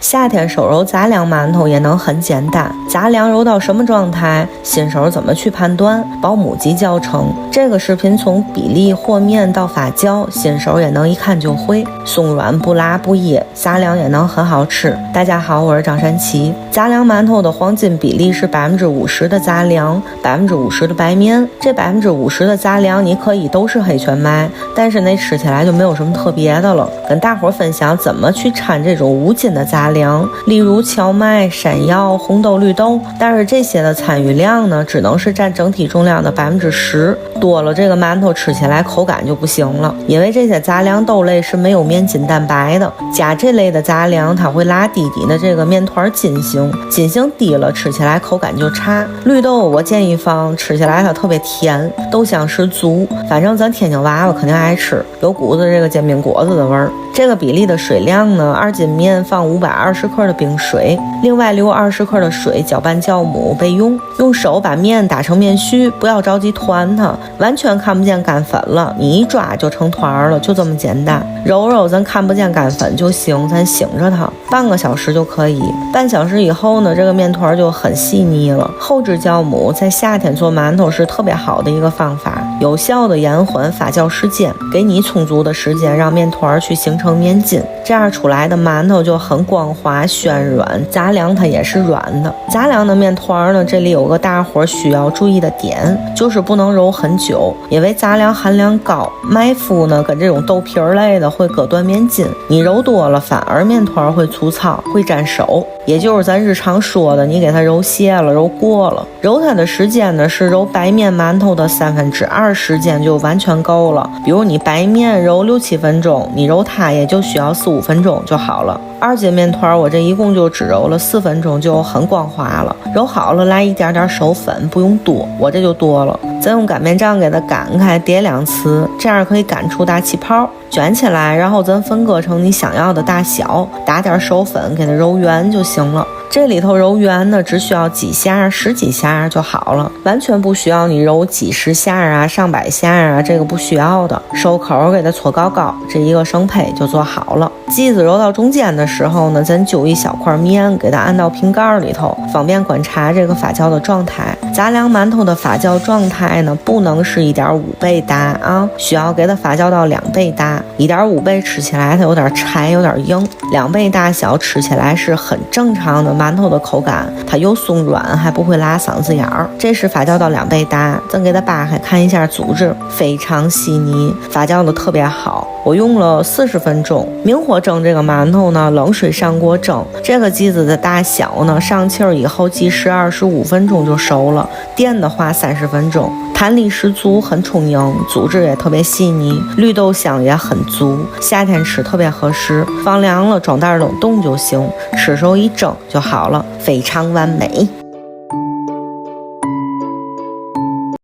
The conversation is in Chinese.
夏天手揉杂粮馒头也能很简单，杂粮揉到什么状态，新手怎么去判断？保姆级教程。这个视频从比例、和面到发酵，新手也能一看就会，松软不辣不噎，杂粮也能很好吃。大家好，我是张山琪。杂粮馒头的黄金比例是50%的杂粮，50%的白面。这50%的杂粮你可以都是黑全麦，但是那吃起来就没有什么特别的了。跟大伙分享怎么去掺这种无筋的杂粮，例如荞麦、山药、红豆、绿豆，但是这些的参与量呢，只能是占整体重量的10%，多了这个馒头吃起来口感就不行了。因为这些杂粮豆类是没有面筋蛋白的，加这类的杂粮它会拉低你的这个面团筋性，筋性低了吃起来口感就差。绿豆我建议放，吃起来它特别甜，豆香十足，反正咱天津娃娃肯定爱吃，有股子这个煎饼果子的味儿。这个比例的水量呢，2斤面放520克的冰水，另外留20克的水搅拌酵母备用。用手把面打成面絮，不要着急团它，完全看不见干粉了，你一抓就成团了，就这么简单。揉揉咱看不见干粉就行，咱醒着它，半个小时就可以。半小时以后呢，这个面团就很细腻了。后置酵母在夏天做馒头是特别好的一个方法，有效的延缓发酵时间，给你充足的时间让面团去形成面筋，这样出来的馒头就很光滑暄软，杂粮它也是软的。杂粮的面团呢，这里有个大伙需要注意的点，就是不能揉很久，因为杂粮含量高，麦麸呢跟这种豆皮类的会割断面筋，你揉多了反而面团会粗糙，会粘手，也就是咱日常说的你给它揉泄了揉过了。揉它的时间呢是揉白面馒头的2/3时间就完全够了，比如你白面揉6-7分钟，你揉它也就需要4-5分钟就好了。2斤面团我这一共就只揉了4分钟就很光滑了，揉好了来一点点手粉，不用多，我这就多了。再用擀面杖给它擀开，叠2次，这样可以擀出大气泡，卷起来，然后咱分割成你想要的大小，打点手粉给它揉圆就行了。这里头揉圆呢，只需要几下10几下就好了，完全不需要你揉几十下啊、上百下啊，这个不需要的。手口给它搓高高，这一个生胚就做好了。剂子揉到中间的时候呢，咱揪一小块面，给它按到瓶盖里头，方便观察这个发酵的状态。杂粮馒头的发酵状态呢，不能是1.5倍大啊，需要给它发酵到2倍大。1.5倍吃起来它有点柴，有点硬；2倍大小吃起来是很正常的馒头的口感，它又松软，还不会拉嗓子眼儿。这是发酵到2倍大，咱给它扒开看一下组织，非常细腻，发酵的特别好。我用了40分钟，明火蒸这个馒头呢，冷水上锅蒸。这个剂子的大小呢，上气儿以后计时25分钟就熟了，电的话30分钟。弹力十足，很充盈，组织也特别细腻，绿豆香也很足，夏天吃特别合适。放凉了装袋冷冻就行，吃时候一蒸就好了，非常完美。